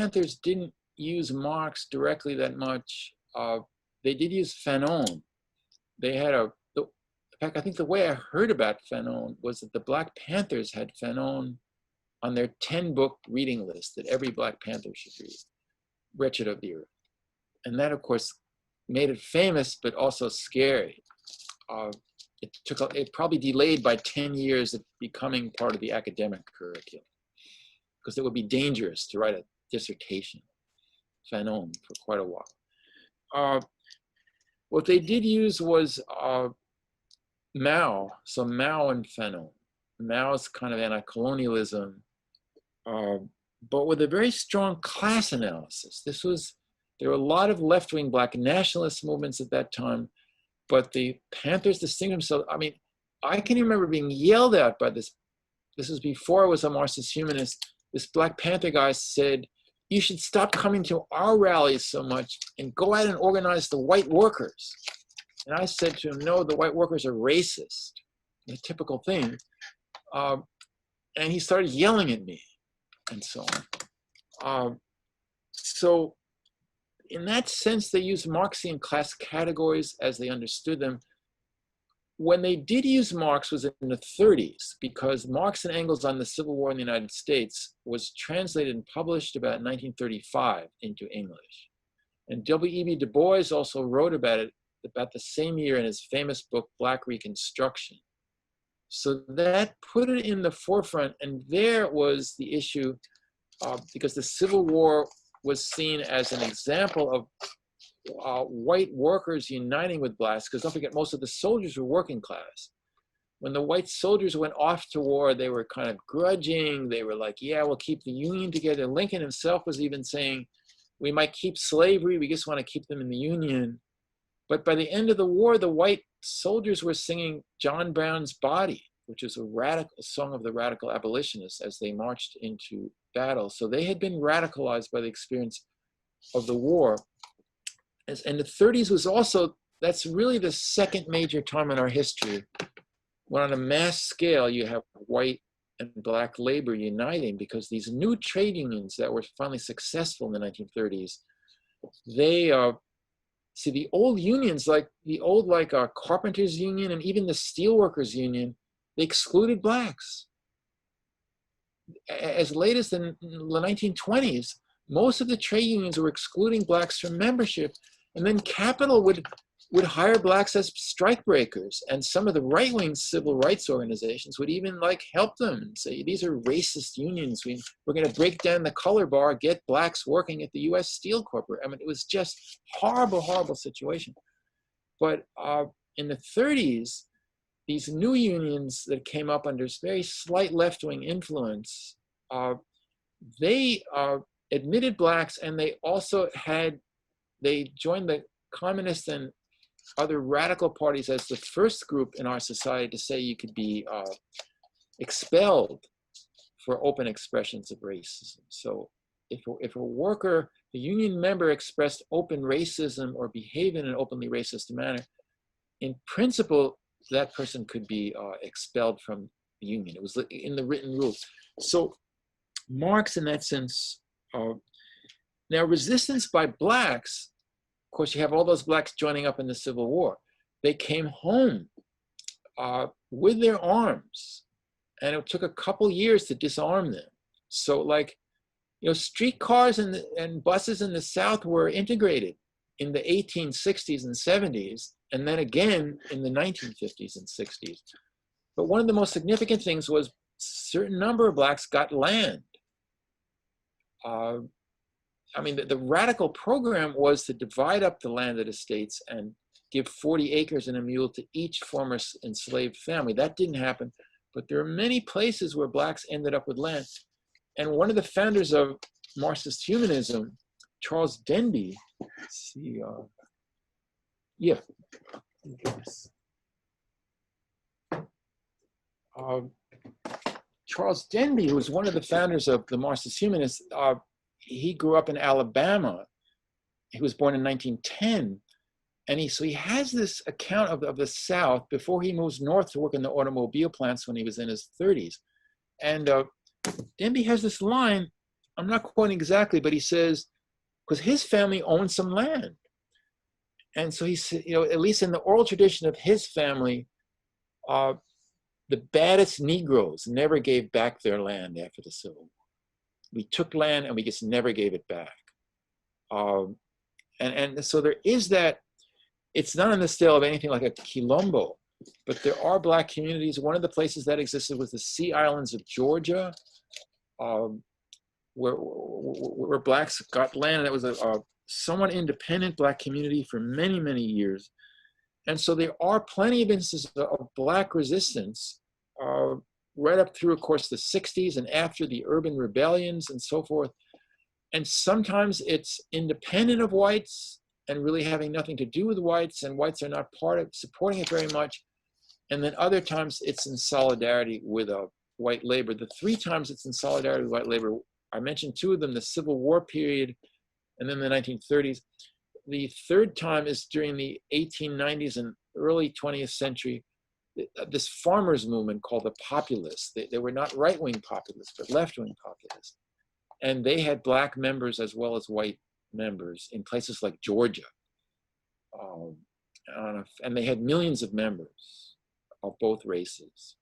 Panthers didn't use Marx directly that much. They did use Fanon. They had in fact, I think the way I heard about Fanon was that the Black Panthers had Fanon on their 10-book reading list that every Black Panther should read, Wretched of the Earth. And that, of course, made it famous, but also scary. It probably delayed by 10 years of becoming part of the academic curriculum, because it would be dangerous to write a dissertation, Fanon, for quite a while. What they did use was Mao, so Mao and Fanon. Mao's kind of anti-colonialism, but with a very strong class analysis. There were a lot of left-wing Black nationalist movements at that time, but the Panthers distinguished themselves. I mean, I can remember being yelled at by this was before I was a Marxist humanist. This Black Panther guy said, "You should stop coming to our rallies so much and go out and organize the white workers." And I said to him, "No, the white workers are racist," the typical thing. And he started yelling at me and so on. So in that sense, they used Marxian class categories as they understood them. When they did use Marx was in the 30s, because Marx and Engels on the Civil War in the United States was translated and published about 1935 into English. And W.E.B. Du Bois also wrote about it about the same year in his famous book, Black Reconstruction. So that put it in the forefront, and there was the issue, because the Civil War was seen as an example of white workers uniting with Blacks, because don't forget, most of the soldiers were working class. When the white soldiers went off to war, they were kind of grudging. They were like, yeah, we'll keep the Union together. Lincoln himself was even saying, we might keep slavery, we just want to keep them in the Union. But by the end of the war, the white soldiers were singing John Brown's Body, which is a song of the radical abolitionists as they marched into battle. So they had been radicalized by the experience of the war. And the 30s was also, that's really the second major time in our history when on a mass scale you have white and Black labor uniting, because these new trade unions that were finally successful in the 1930s, they see, the old unions, like the old Carpenters Union and even the Steelworkers Union, they excluded Blacks. As late as the 1920s, most of the trade unions were excluding Blacks from membership, and then capital would hire Blacks as strikebreakers, and some of the right-wing civil rights organizations would even help them and say, these are racist unions. We're going to break down the color bar, get Blacks working at the U.S. Steel Corporation. I mean, it was just horrible, horrible situation. But in the 30s, these new unions that came up under very slight left-wing influence, they admitted Blacks, and they also they joined the communists and other radical parties as the first group in our society to say you could be expelled for open expressions of racism. So if a worker, a union member, expressed open racism or behaved in an openly racist manner, in principle, that person could be expelled from the union. It was in the written rules. So Marx, in that sense, now resistance by Blacks, of course, you have all those Blacks joining up in the Civil War. They came home with their arms, and it took a couple years to disarm them. So streetcars and buses in the South were integrated in the 1860s and 70s, and then again in the 1950s and 60s. But one of the most significant things was a certain number of Blacks got land. I mean, the radical program was to divide up the landed estates and give 40 acres and a mule to each former enslaved family. That didn't happen, but there are many places where Blacks ended up with land. And one of the founders of Marxist humanism, Charles Denby, let's see, Charles Denby, who was one of the founders of the Marxist humanists, he grew up in Alabama. He was born in 1910. And he has this account of the South before he moves north to work in the automobile plants when he was in his 30s. And Denby has this line, I'm not quoting exactly, but he says, because his family owned some land. And so he said, you know, at least in the oral tradition of his family, uh, the baddest Negroes never gave back their land after the Civil War. We took land and we just never gave it back. Um, and so there is that. It's not on the scale of anything like a Quilombo, but there are Black communities. One of the places that existed was the Sea Islands of Georgia, um, where Blacks got land, and it was a somewhat independent Black community for many, many years. And so there are plenty of instances of Black resistance right up through, of course, the 60s and after the urban rebellions and so forth. And sometimes it's independent of whites and really having nothing to do with whites, and whites are not part of supporting it very much. And then other times it's in solidarity with white labor. The 3 times it's in solidarity with white labor, I mentioned 2 of them, the Civil War period and then the 1930s. The 3rd time is during the 1890s and early 20th century, this farmers movement called the Populists. They were not right-wing populists, but left-wing populists. And they had Black members as well as white members in places like Georgia. And they had millions of members of both races.